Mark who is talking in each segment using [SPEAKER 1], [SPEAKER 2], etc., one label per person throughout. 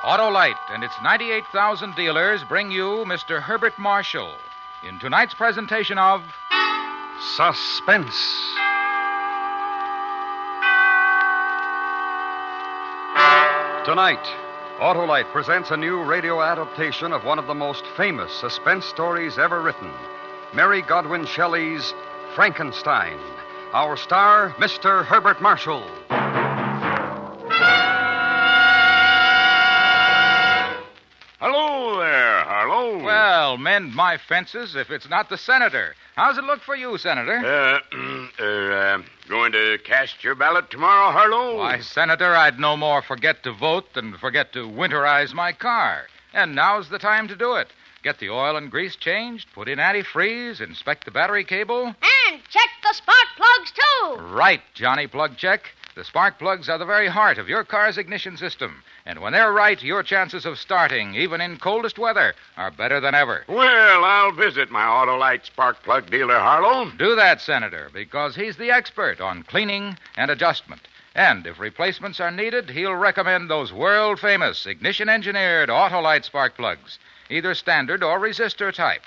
[SPEAKER 1] Autolite and its 98,000 dealers bring you Mr. Herbert Marshall in tonight's presentation of
[SPEAKER 2] Suspense. Tonight, Autolite presents a new radio adaptation of one of the most famous suspense stories ever written, Mary Godwin Shelley's Frankenstein. Our star, Mr. Herbert Marshall.
[SPEAKER 3] Hello there, Harlow.
[SPEAKER 1] Well, mend my fences if it's not the senator. How's it look for you, Senator?
[SPEAKER 3] Going to cast your ballot tomorrow, Harlow?
[SPEAKER 1] Why, Senator, I'd no more forget to vote than forget to winterize my car. And now's the time to do it. Get the oil and grease changed, put in antifreeze, inspect the battery cable.
[SPEAKER 4] And check the spark plugs, too.
[SPEAKER 1] Right, Johnny Plug Check. The spark plugs are the very heart of your car's ignition system. And when they're right, your chances of starting, even in coldest weather, are better than ever.
[SPEAKER 3] Well, I'll visit my Autolite spark plug dealer, Harlow.
[SPEAKER 1] Do that, Senator, because he's the expert on cleaning and adjustment. And if replacements are needed, he'll recommend those world-famous ignition-engineered Autolite spark plugs, either standard or resistor type.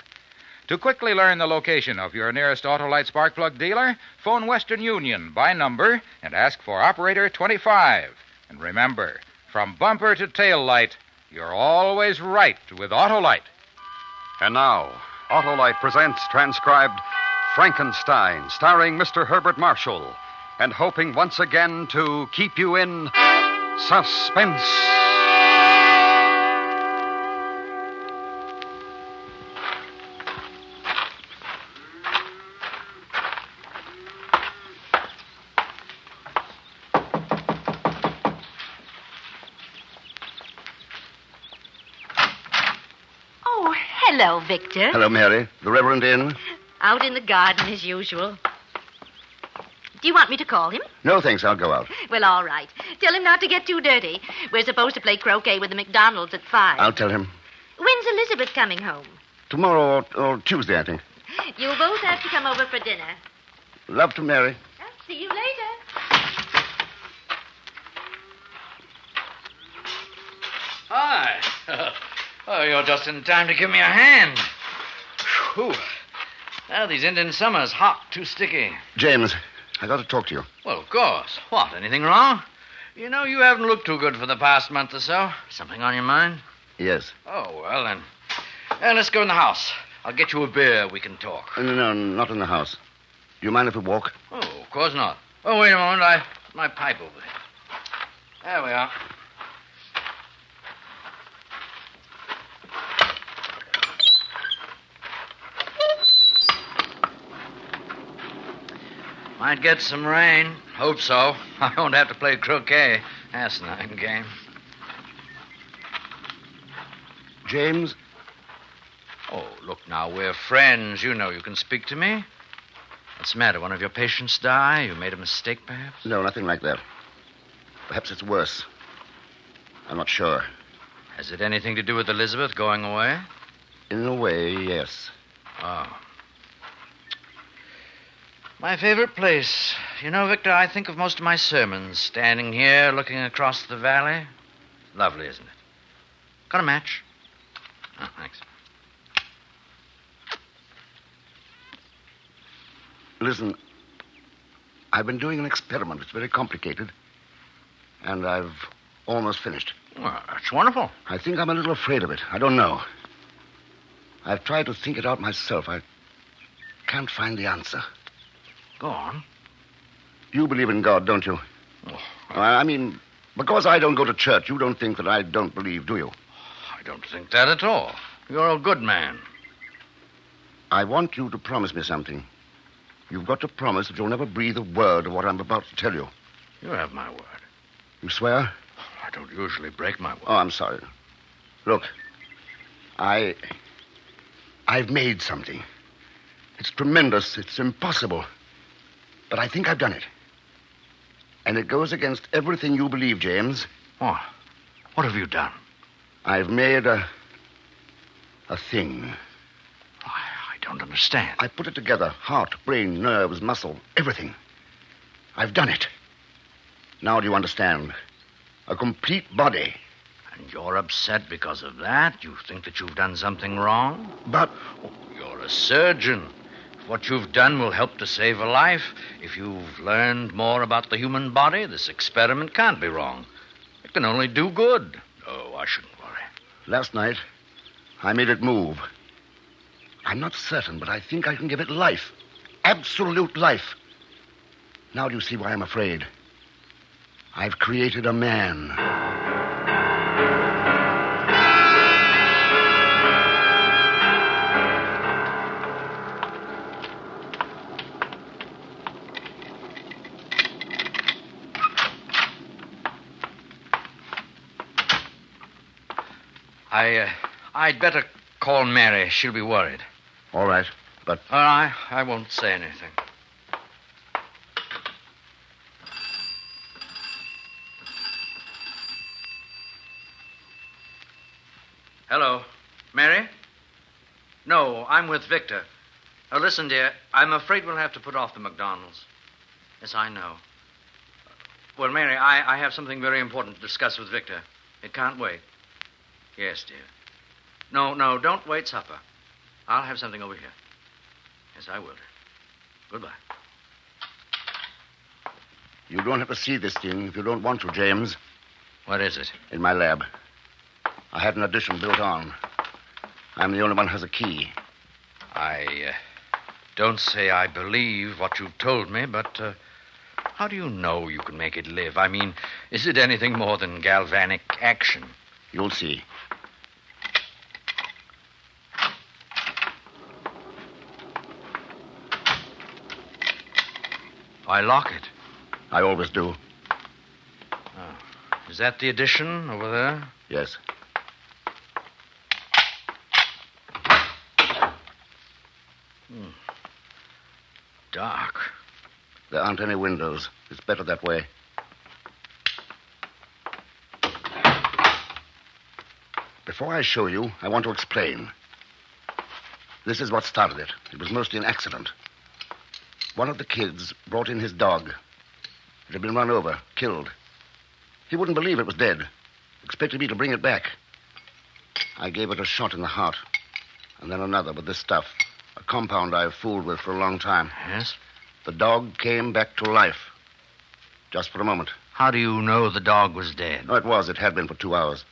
[SPEAKER 1] To quickly learn the location of your nearest Autolite spark plug dealer, phone Western Union by number and ask for Operator 25. And remember, from bumper to tail light, you're always right with Autolite.
[SPEAKER 2] And now, Autolite presents transcribed Frankenstein, starring Mr. Herbert Marshall, and hoping once again to keep you in suspense.
[SPEAKER 4] Hello, Victor.
[SPEAKER 5] Hello, Mary. The Reverend in?
[SPEAKER 4] Out in the garden as usual. Do you want me to call him?
[SPEAKER 5] No, thanks. I'll go out.
[SPEAKER 4] Well, all right. Tell him not to get too dirty. We're supposed to play croquet with the McDonald's at 5.
[SPEAKER 5] I'll tell him.
[SPEAKER 4] When's Elizabeth coming home?
[SPEAKER 5] Tomorrow or Tuesday, I think.
[SPEAKER 4] You'll both have to come over for dinner.
[SPEAKER 5] Love to Mary.
[SPEAKER 4] See you later.
[SPEAKER 6] Hi. Oh, you're just in time to give me a hand. Whew. Now, these Indian summers, hot, too sticky.
[SPEAKER 5] James, I got to talk to you.
[SPEAKER 6] Well, of course. What, anything wrong? You know, you haven't looked too good for the past month or so. Something on your mind?
[SPEAKER 5] Yes.
[SPEAKER 6] Oh, well, then. Let's go in the house. I'll get you a beer. We can talk.
[SPEAKER 5] No, not in the house. Do you mind if we walk?
[SPEAKER 6] Oh, of course not. Oh, wait a moment. I put my pipe over here. There we are. Might get some rain. Hope so. I won't have to play croquet. Asinine game.
[SPEAKER 5] James?
[SPEAKER 6] Oh, look now, we're friends. You know you can speak to me. What's the matter? One of your patients die? You made a mistake, perhaps?
[SPEAKER 5] No, nothing like that. Perhaps it's worse. I'm not sure.
[SPEAKER 6] Has it anything to do with Elizabeth going away?
[SPEAKER 5] In a way, yes.
[SPEAKER 6] Oh. My favorite place. You know, Victor, I think of most of my sermons standing here looking across the valley. Lovely, isn't it? Got a match? Oh, thanks.
[SPEAKER 5] Listen, I've been doing an experiment. It's very complicated. And I've almost finished.
[SPEAKER 6] Well, that's wonderful.
[SPEAKER 5] I think I'm a little afraid of it. I don't know. I've tried to think it out myself. I can't find the answer.
[SPEAKER 6] Go on.
[SPEAKER 5] You believe in God, don't you?
[SPEAKER 6] Oh,
[SPEAKER 5] I mean, because I don't go to church, you don't think that I don't believe, do you?
[SPEAKER 6] I don't think that at all. You're a good man.
[SPEAKER 5] I want you to promise me something. You've got to promise that you'll never breathe a word of what I'm about to tell you.
[SPEAKER 6] You have my word.
[SPEAKER 5] You swear?
[SPEAKER 6] I don't usually break my word.
[SPEAKER 5] Oh, I'm sorry. Look, I've made something. It's tremendous. It's impossible. But I think I've done it. And it goes against everything you believe, James.
[SPEAKER 6] What? What have you done?
[SPEAKER 5] I've made a thing.
[SPEAKER 6] I don't understand.
[SPEAKER 5] I put it together. Heart, brain, nerves, muscle, everything. I've done it. Now do you understand? A complete body.
[SPEAKER 6] And you're upset because of that? You think that you've done something wrong?
[SPEAKER 5] But
[SPEAKER 6] You're a surgeon. If what you've done will help to save a life, if you've learned more about the human body, this experiment can't be wrong. It can only do good. Oh, I shouldn't worry.
[SPEAKER 5] last night, I made it move. I'm not certain, but I think I can give it life. Absolute life. Now do you see why I'm afraid? I've created a man.
[SPEAKER 6] I'd better call Mary. She'll be worried.
[SPEAKER 5] All right, but...
[SPEAKER 6] I won't say anything. Hello. Mary? No, I'm with Victor. Now, listen, dear, I'm afraid we'll have to put off the McDonald's. Yes, I know. Well, Mary, I have something very important to discuss with Victor. It can't wait. Yes, dear. No, don't wait supper. I'll have something over here. Yes, I will. Goodbye.
[SPEAKER 5] You don't have to see this thing if you don't want to, James.
[SPEAKER 6] What is it?
[SPEAKER 5] In my lab. I had an addition built on. I'm the only one who has a key.
[SPEAKER 6] I don't say I believe what you've told me, but how do you know you can make it live? I mean, is it anything more than galvanic action?
[SPEAKER 5] You'll see.
[SPEAKER 6] Why lock it?
[SPEAKER 5] I always do.
[SPEAKER 6] Oh. Is that the addition over there?
[SPEAKER 5] Yes.
[SPEAKER 6] Dark.
[SPEAKER 5] There aren't any windows. It's better that way. Before I show you, I want to explain. This is what started it. It was mostly an accident. One of the kids brought in his dog. It had been run over, killed. He wouldn't believe it was dead. Expected me to bring it back. I gave it a shot in the heart. And then another with this stuff. A compound I've fooled with for a long time.
[SPEAKER 6] Yes?
[SPEAKER 5] The dog came back to life. Just for a moment.
[SPEAKER 6] How do you know the dog was dead?
[SPEAKER 5] No, it was. It had been for 2 hours.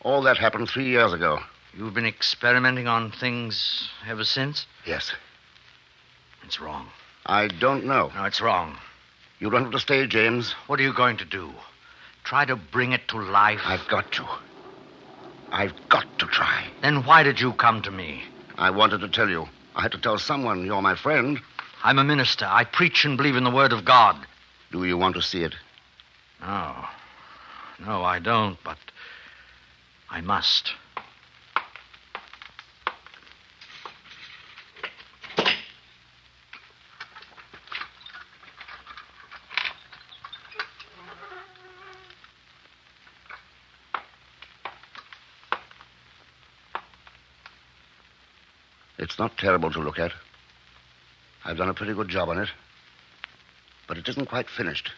[SPEAKER 5] All that happened 3 years ago.
[SPEAKER 6] You've been experimenting on things ever since?
[SPEAKER 5] Yes.
[SPEAKER 6] It's wrong.
[SPEAKER 5] I don't know.
[SPEAKER 6] No, it's wrong.
[SPEAKER 5] You don't have to stay, James.
[SPEAKER 6] What are you going to do? Try to bring it to life?
[SPEAKER 5] I've got to. I've got to try.
[SPEAKER 6] Then why did you come to me?
[SPEAKER 5] I wanted to tell you. I had to tell someone you're my friend.
[SPEAKER 6] I'm a minister. I preach and believe in the word of God.
[SPEAKER 5] Do you want to see it?
[SPEAKER 6] No. No, I don't, but I must.
[SPEAKER 5] It's not terrible to look at. I've done a pretty good job on it. But it isn't quite finished.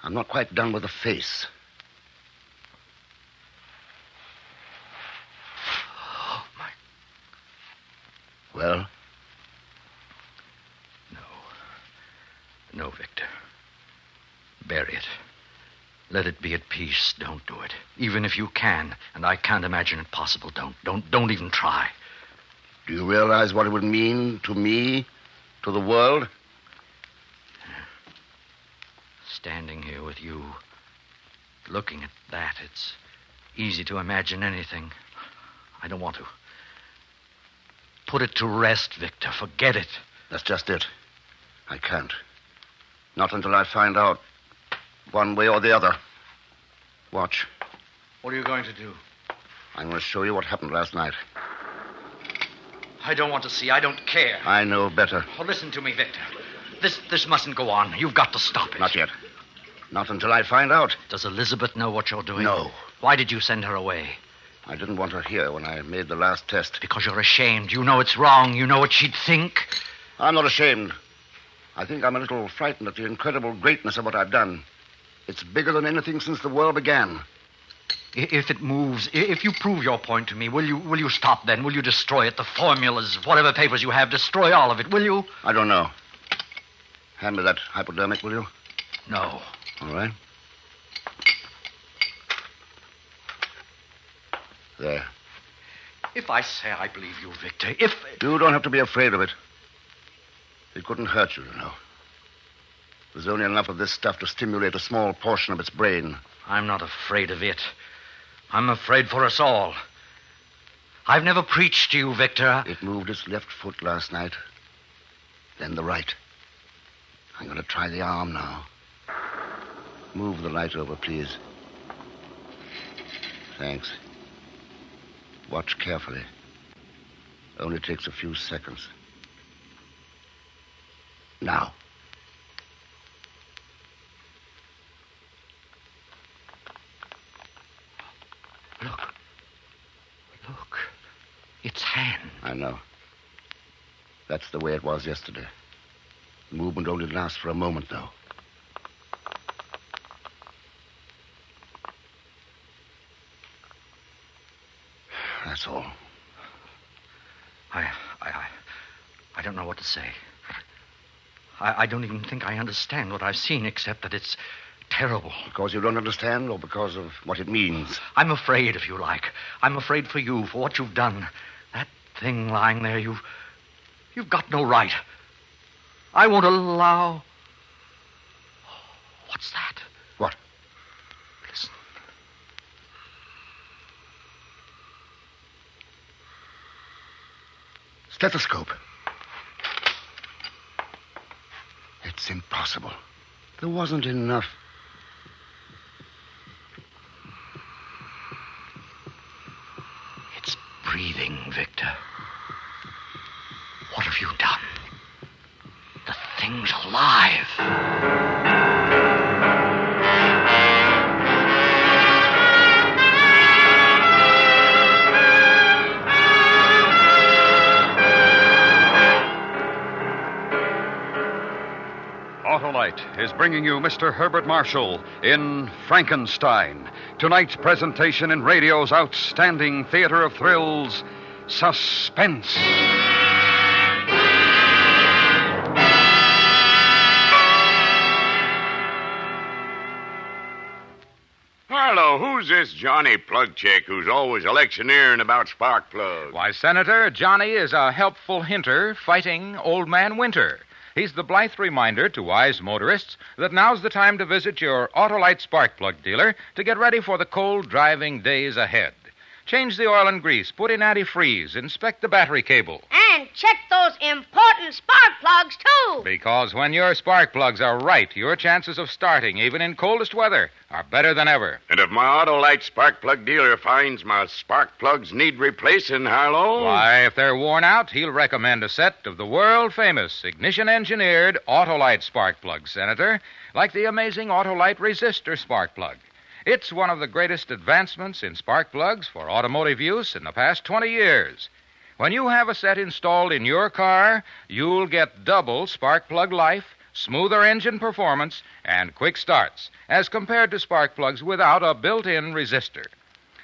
[SPEAKER 5] I'm not quite done with the face.
[SPEAKER 6] Oh, my...
[SPEAKER 5] Well?
[SPEAKER 6] No, Victor. Bury it. Let it be at peace. Don't do it. Even if you can, and I can't imagine it possible, don't even try.
[SPEAKER 5] Do you realize what it would mean to me, to the world?
[SPEAKER 6] Standing here with you, looking at that, it's easy to imagine anything. I don't want to. Put it to rest, Victor. Forget it.
[SPEAKER 5] That's just it. I can't. Not until I find out one way or the other. Watch.
[SPEAKER 6] What are you going to do?
[SPEAKER 5] I'm going to show you what happened last night.
[SPEAKER 6] I don't want to see. I don't care.
[SPEAKER 5] I know better.
[SPEAKER 6] Oh, listen to me, Victor. This mustn't go on. You've got to stop it.
[SPEAKER 5] Not yet. Not until I find out.
[SPEAKER 6] Does Elizabeth know what you're doing?
[SPEAKER 5] No.
[SPEAKER 6] Why did you send her away?
[SPEAKER 5] I didn't want her here when I made the last test.
[SPEAKER 6] Because you're ashamed. You know it's wrong. You know what she'd think.
[SPEAKER 5] I'm not ashamed. I think I'm a little frightened at the incredible greatness of what I've done. It's bigger than anything since the world began.
[SPEAKER 6] If it moves, if you prove your point to me, will you stop then? Will you destroy it? The formulas, whatever papers you have, destroy all of it, will you?
[SPEAKER 5] I don't know. Hand me that hypodermic, will you?
[SPEAKER 6] No.
[SPEAKER 5] All right. There.
[SPEAKER 6] If I say I believe you, Victor, if...
[SPEAKER 5] You don't have to be afraid of it. It couldn't hurt you, you know. There's only enough of this stuff to stimulate a small portion of its brain.
[SPEAKER 6] I'm not afraid of it. I'm afraid for us all. I've never preached to you, Victor.
[SPEAKER 5] It moved its left foot last night. Then the right. I'm going to try the arm now. Move the light over, please. Thanks. Watch carefully. Only takes a few seconds. Now.
[SPEAKER 6] Look. Its hand.
[SPEAKER 5] I know. That's the way it was yesterday. The movement only lasts for a moment, though. That's all.
[SPEAKER 6] I don't know what to say. I don't even think I understand what I've seen, except that it's terrible.
[SPEAKER 5] Because you don't understand, or because of what it means?
[SPEAKER 6] I'm afraid, if you like. I'm afraid for you, for what you've done. That thing lying there, you've got no right. I won't allow... What's that?
[SPEAKER 5] What?
[SPEAKER 6] Listen.
[SPEAKER 5] Stethoscope. It's impossible. There wasn't enough.
[SPEAKER 6] It's breathing, Victor. What have you done? The thing's alive.
[SPEAKER 2] Autolite is bringing you Mr. Herbert Marshall in Frankenstein. Tonight's presentation in radio's outstanding theater of thrills, Suspense.
[SPEAKER 3] Harlow, who's this Johnny Plugcheck who's always electioneering about spark plugs?
[SPEAKER 1] Why, Senator, Johnny is a helpful hinter fighting Old Man Winter. He's the blithe reminder to wise motorists that now's the time to visit your Autolite spark plug dealer to get ready for the cold driving days ahead. Change the oil and grease, put in antifreeze, inspect the battery cable.
[SPEAKER 7] And check those important spark plugs, too.
[SPEAKER 1] Because when your spark plugs are right, your chances of starting, even in coldest weather, are better than ever.
[SPEAKER 3] And if my Autolite spark plug dealer finds my spark plugs need replacing, Harlow...
[SPEAKER 1] Why, if they're worn out, he'll recommend a set of the world-famous ignition-engineered Autolite spark plugs, Senator, like the amazing Autolite resistor spark plug. It's one of the greatest advancements in spark plugs for automotive use in the past 20 years. When you have a set installed in your car, you'll get double spark plug life, smoother engine performance, and quick starts, as compared to spark plugs without a built-in resistor.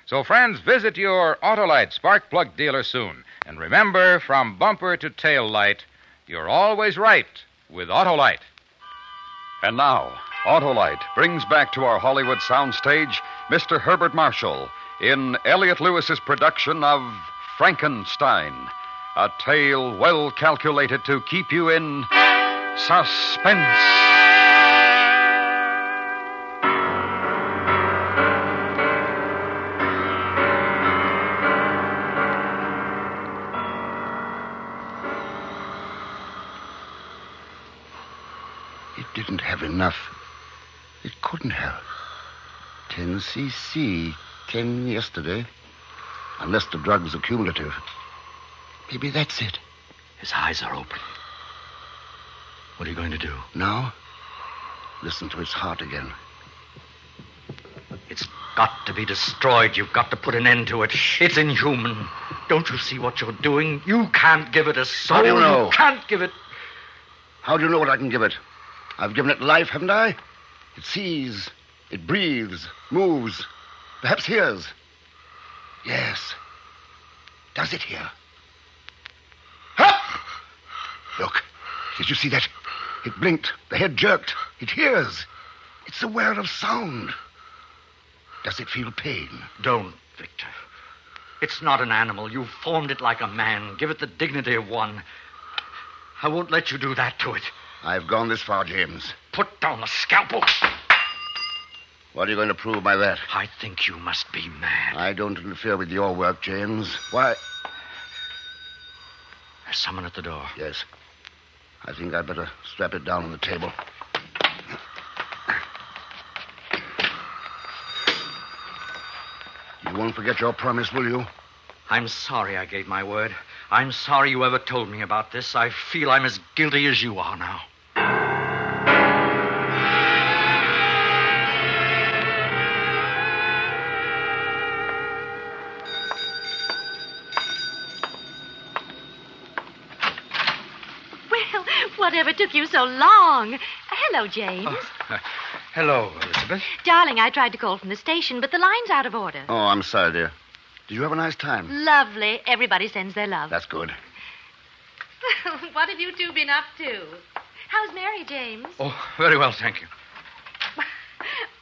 [SPEAKER 1] So, friends, visit your Autolite spark plug dealer soon. And remember, from bumper to tail light, you're always right with Autolite.
[SPEAKER 2] And now, Autolite brings back to our Hollywood soundstage Mr. Herbert Marshall in Elliot Lewis's production of Frankenstein, a tale well calculated to keep you in suspense.
[SPEAKER 5] It didn't have enough. It couldn't have. 10 cc, 10 yesterday. Unless the drug's accumulative. Maybe that's it.
[SPEAKER 6] His eyes are open. What are you going to do?
[SPEAKER 5] Now, listen to his heart again.
[SPEAKER 6] It's got to be destroyed. You've got to put an end to it. It's inhuman. Don't you see what you're doing? You can't give it a soul.
[SPEAKER 5] How do you know?
[SPEAKER 6] You can't give it...
[SPEAKER 5] How do you know what I can give it? I've given it life, haven't I? It sees, it breathes, moves. Perhaps hears. Yes. Does it hear? Ha! Look. Did you see that? It blinked. The head jerked. It hears. It's aware of sound. Does it feel pain?
[SPEAKER 6] Don't, Victor. It's not an animal. You've formed it like a man. Give it the dignity of one. I won't let you do that to it.
[SPEAKER 5] I've gone this far, James.
[SPEAKER 6] Put down the scalpel.
[SPEAKER 5] What are you going to prove by that?
[SPEAKER 6] I think you must be mad.
[SPEAKER 5] I don't interfere with your work, James. Why?
[SPEAKER 6] There's someone at the door.
[SPEAKER 5] Yes. I think I'd better strap it down on the table. You won't forget your promise, will you?
[SPEAKER 6] I'm sorry I gave my word. I'm sorry you ever told me about this. I feel I'm as guilty as you are now.
[SPEAKER 4] Well, whatever took you so long? Hello, James.
[SPEAKER 6] Hello, Elizabeth.
[SPEAKER 4] Darling, I tried to call from the station, but the line's out of order.
[SPEAKER 5] Oh, I'm sorry, dear. Did you have a nice time?
[SPEAKER 4] Lovely. Everybody sends their love.
[SPEAKER 5] That's good.
[SPEAKER 4] What have you two been up to? How's Mary, James?
[SPEAKER 6] Oh, very well, thank you.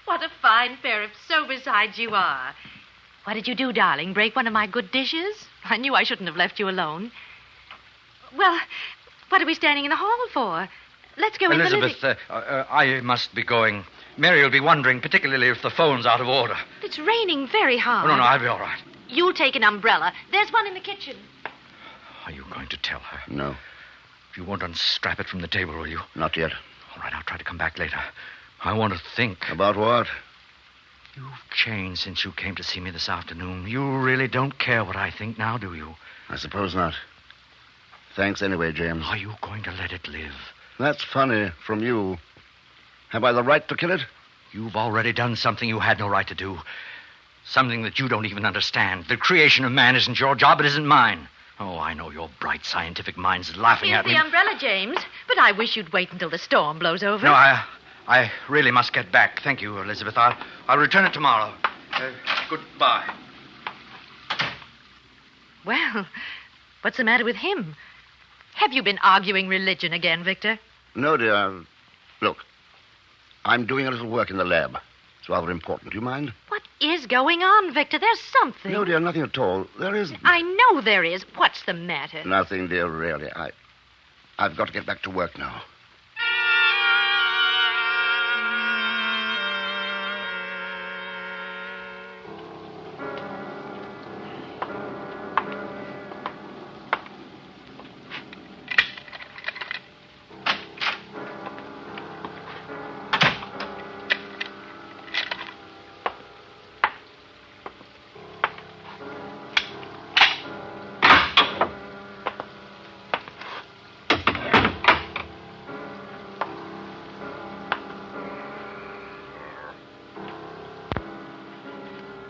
[SPEAKER 4] What a fine pair of sober-sides you are. What did you do, darling? Break one of my good dishes? I knew I shouldn't have left you alone. Well, what are we standing in the hall for? Let's go in the
[SPEAKER 6] Elizabeth, I must be going. Mary will be wondering, particularly if the phone's out of order.
[SPEAKER 4] It's raining very hard.
[SPEAKER 6] Oh, no, I'll be all right.
[SPEAKER 4] You'll take an umbrella. There's one in the kitchen.
[SPEAKER 6] Are you going to tell her?
[SPEAKER 5] No,
[SPEAKER 6] You won't unstrap it from the table, will you?
[SPEAKER 5] not yet.
[SPEAKER 6] All right, I'll try to come back later. I want to think.
[SPEAKER 5] About what?
[SPEAKER 6] You've changed since you came to see me this afternoon. You really don't care what I think now, do you?
[SPEAKER 5] I suppose not. Thanks anyway, James.
[SPEAKER 6] Are you going to let it live?
[SPEAKER 5] That's funny from you. Have I the right to kill it?
[SPEAKER 6] You've already done something you had no right to do. Something that you don't even understand. The creation of man isn't your job, it isn't mine. Oh, I know your bright scientific mind's laughing
[SPEAKER 4] Here's
[SPEAKER 6] at me.
[SPEAKER 4] the umbrella, James. But I wish you'd wait until the storm blows over.
[SPEAKER 6] No, I really must get back. Thank you, Elizabeth. I'll return it tomorrow. Goodbye.
[SPEAKER 4] Well, what's the matter with him? Have you been arguing religion again, Victor?
[SPEAKER 5] No, dear. Look, I'm doing a little work in the lab. It's rather important. Do you mind?
[SPEAKER 4] What is going on, Victor? There's something.
[SPEAKER 5] No, dear, nothing at all. There isn't.
[SPEAKER 4] I know there is. What's the matter?
[SPEAKER 5] Nothing, dear, really. I've got to get back to work now.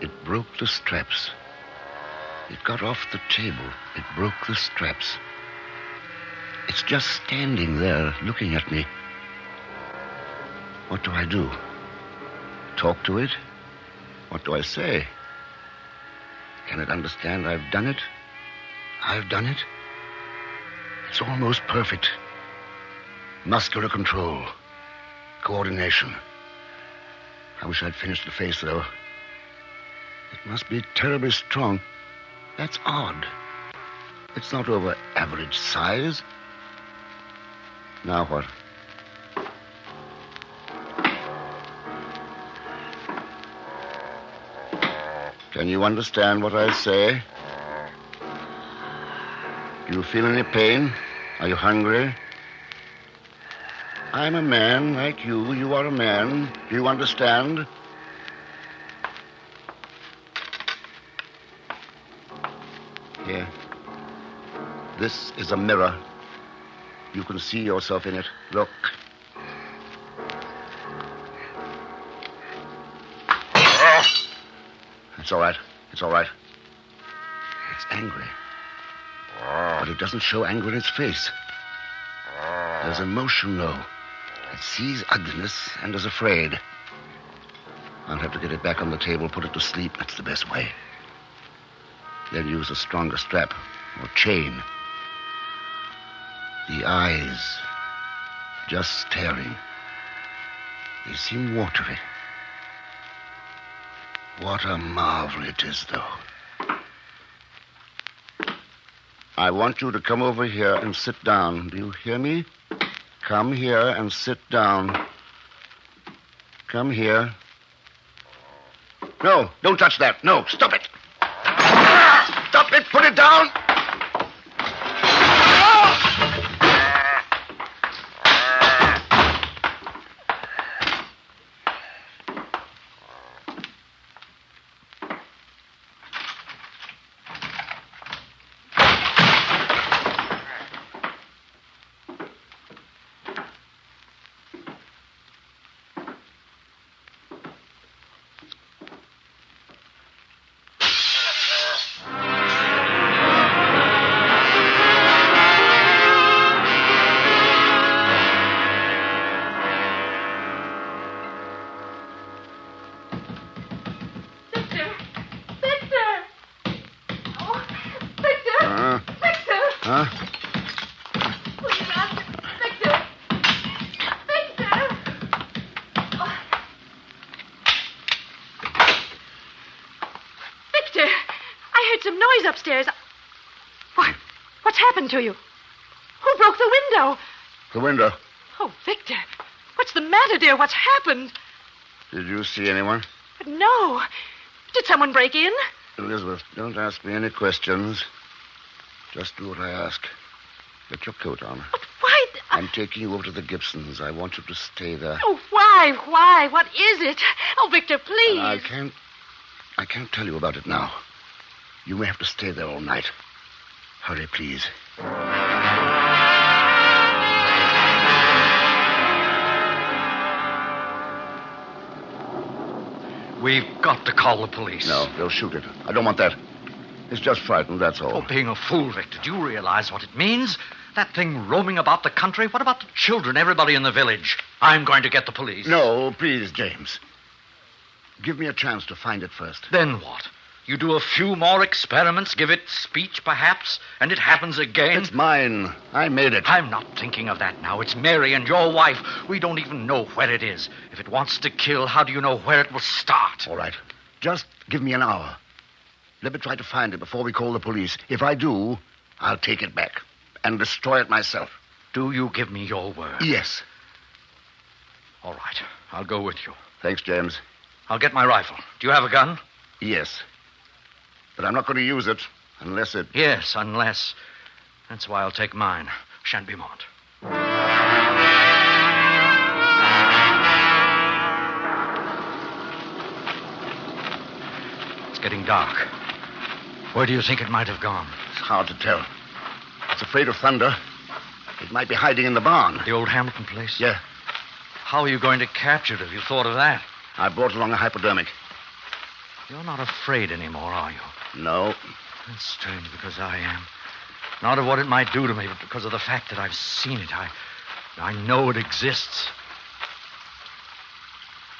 [SPEAKER 5] It broke the straps. It got off the table. It broke the straps. It's just standing there looking at me. What do I do? Talk to it? What do I say? Can it understand I've done it? I've done it? It's almost perfect. Muscular control. Coordination. I wish I'd finished the face, though. It must be terribly strong. That's odd. It's not over average size. Now what? Can you understand what I say? Do you feel any pain? Are you hungry? I'm a man like you. You are a man. Do you understand? Here. This is a mirror. You can see yourself in it. Look. It's all right. It's all right. It's angry. But it doesn't show anger in its face. There's emotion, though. It sees ugliness and is afraid. I'll have to get it back on the table, put it to sleep. That's the best way. Then use a stronger strap or chain. The eyes, just staring. They seem watery. What a marvel it is, though. I want you to come over here and sit down. Do you hear me? Come here and sit down. Come here. No, don't touch that. No, stop it. Stop it. Put it down. Huh?
[SPEAKER 4] Please, Victor! Victor! Oh. Victor! I heard some noise upstairs. What's happened to you? Who broke the window?
[SPEAKER 5] The window.
[SPEAKER 4] Oh, Victor. What's the matter, dear? What's happened?
[SPEAKER 5] Did you see anyone?
[SPEAKER 4] No. Did someone break in?
[SPEAKER 5] Elizabeth, don't ask me any questions. Just do what I ask. Get your coat on.
[SPEAKER 4] But why?
[SPEAKER 5] I'm taking you over to the Gibsons. I want you to stay there.
[SPEAKER 4] Oh, why? Why? What is it? Oh, Victor, please.
[SPEAKER 5] I can't tell you about it now. You may have to stay there all night. Hurry, please.
[SPEAKER 6] We've got to call the police.
[SPEAKER 5] No, they'll shoot it. I don't want that. It's just frightened, that's all.
[SPEAKER 6] Oh, being a fool, Victor. Do you realize what it means? That thing roaming about the country? What about the children, everybody in the village? I'm going to get the police.
[SPEAKER 5] No, please, James. Give me a chance to find it first.
[SPEAKER 6] Then what? You do a few more experiments, give it speech, perhaps, and it happens again?
[SPEAKER 5] It's mine. I made it.
[SPEAKER 6] I'm not thinking of that now. It's Mary and your wife. We don't even know where it is. If it wants to kill, how do you know where it will start?
[SPEAKER 5] All right. Just give me an hour. Let me try to find it before we call the police. If I do, I'll take it back and destroy it myself.
[SPEAKER 6] Do you give me your word?
[SPEAKER 5] Yes.
[SPEAKER 6] All right. I'll go with you.
[SPEAKER 5] Thanks, James.
[SPEAKER 6] I'll get my rifle. Do you have a gun?
[SPEAKER 5] Yes. But I'm not going to use it unless it...
[SPEAKER 6] Yes, unless. That's why I'll take mine. Shan't be moment. It's getting dark. Where do you think it might have gone?
[SPEAKER 5] It's hard to tell. It's afraid of thunder. It might be hiding in the barn.
[SPEAKER 6] The old Hamilton place?
[SPEAKER 5] Yeah.
[SPEAKER 6] How are you going to capture it? Have you thought of that?
[SPEAKER 5] I brought along a hypodermic.
[SPEAKER 6] You're not afraid anymore, are you?
[SPEAKER 5] No.
[SPEAKER 6] That's strange, because I am. Not of what it might do to me, but because of the fact that I've seen it. I know it exists.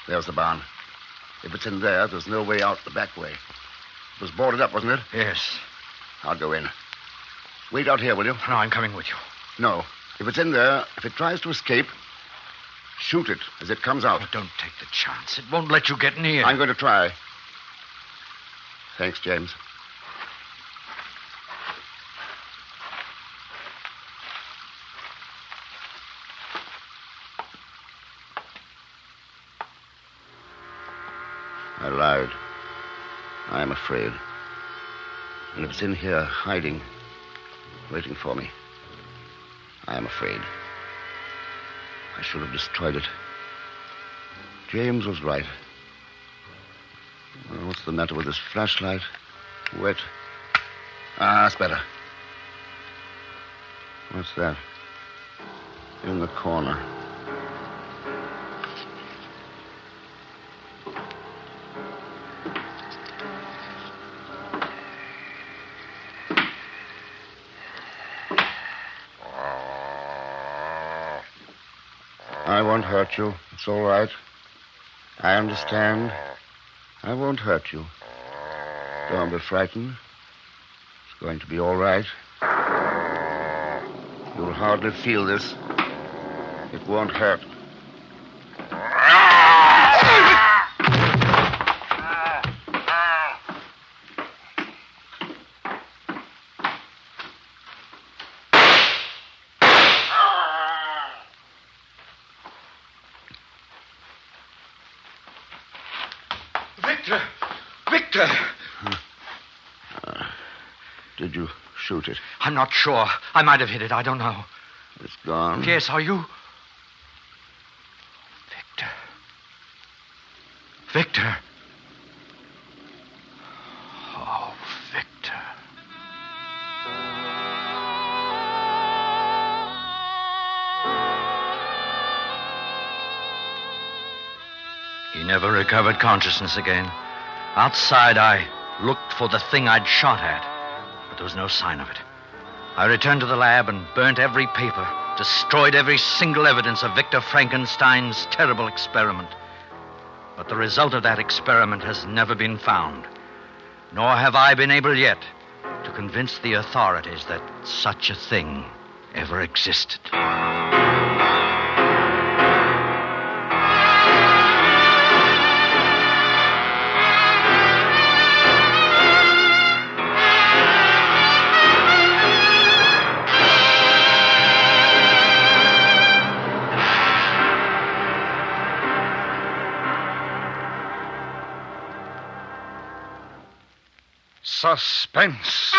[SPEAKER 5] There's the barn. If it's in there, there's no way out the back way. It was boarded up, wasn't it?
[SPEAKER 6] Yes.
[SPEAKER 5] I'll go in. Wait out here, will you?
[SPEAKER 6] No, I'm coming with you.
[SPEAKER 5] No. If it's in there, if it tries to escape, shoot it as it comes out.
[SPEAKER 6] Oh, don't take the chance. It won't let you get near.
[SPEAKER 5] I'm going to try. Thanks, James. I lied. I am afraid. And if it's in here, hiding, waiting for me, I am afraid. I should have destroyed it. James was right. Well, what's the matter with this flashlight? Wet. Ah, that's better. What's that? In the corner. I won't hurt you. It's all right. I understand. I won't hurt you. Don't be frightened. It's going to be all right. You'll hardly feel this. It won't hurt.
[SPEAKER 6] Victor!
[SPEAKER 5] Did you shoot it?
[SPEAKER 6] I'm not sure. I might have hit it. I don't know.
[SPEAKER 5] It's gone?
[SPEAKER 6] Yes, are you? Victor. Oh, Victor. He never recovered consciousness again. Outside, I looked for the thing I'd shot at, but there was no sign of it. I returned to the lab and burnt every paper, destroyed every single evidence of Victor Frankenstein's terrible experiment. But the result of that experiment has never been found, nor have I been able yet to convince the authorities that such a thing ever existed.
[SPEAKER 2] Suspense.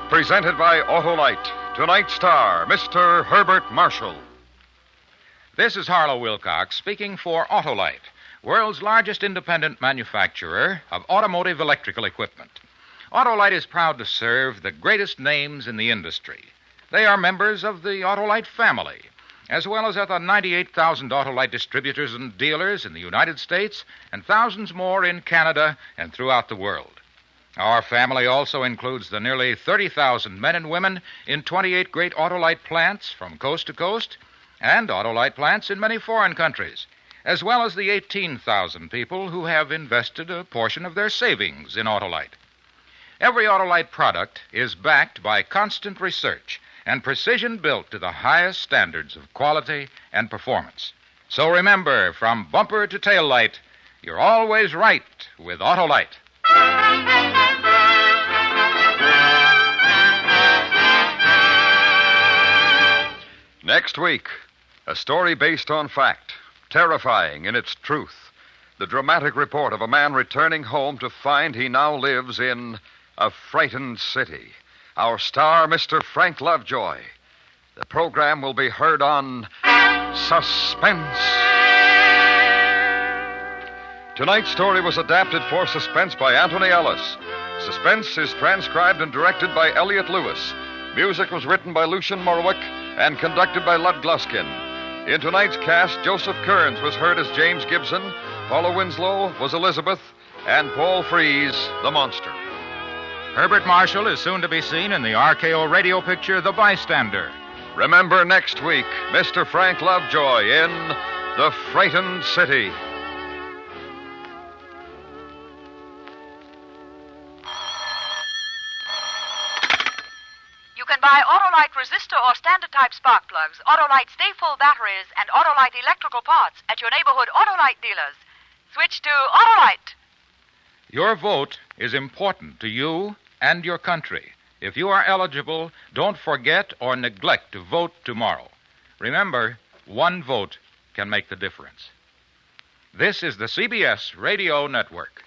[SPEAKER 2] Presented by Autolite. Tonight's star, Mr. Herbert Marshall.
[SPEAKER 1] This is Harlow Wilcox speaking for Autolite, world's largest independent manufacturer of automotive electrical equipment. Autolite is proud to serve the greatest names in the industry. They are members of the Autolite family, as well as other 98,000 Autolite distributors and dealers in the United States and thousands more in Canada and throughout the world. Our family also includes the nearly 30,000 men and women in 28 great Autolite plants from coast to coast and Autolite plants in many foreign countries, as well as the 18,000 people who have invested a portion of their savings in Autolite. Every Autolite product is backed by constant research and precision built to the highest standards of quality and performance. So remember, from bumper to tail light, you're always right with Autolite.
[SPEAKER 2] Next week, a story based on fact, terrifying in its truth. The dramatic report of a man returning home to find he now lives in a frightened city. Our star, Mr. Frank Lovejoy. The program will be heard on Suspense. Tonight's story was adapted for Suspense by Anthony Ellis. Suspense is transcribed and directed by Elliot Lewis. Music was written by Lucian Morwick and conducted by Lud Gluskin. In tonight's cast, Joseph Kearns was heard as James Gibson, Paula Winslow was Elizabeth, and Paul Frees, the monster.
[SPEAKER 1] Herbert Marshall is soon to be seen in the RKO radio picture, The Bystander.
[SPEAKER 2] Remember next week, Mr. Frank Lovejoy in The Frightened City.
[SPEAKER 8] You can buy Autolite resistor or standard type spark plugs, Autolite stay full batteries, and Autolite electrical parts at your neighborhood Autolite dealers. Switch to Autolite.
[SPEAKER 1] Your vote is important to you and your country. If you are eligible, don't forget or neglect to vote tomorrow. Remember, one vote can make the difference. This is the CBS Radio Network.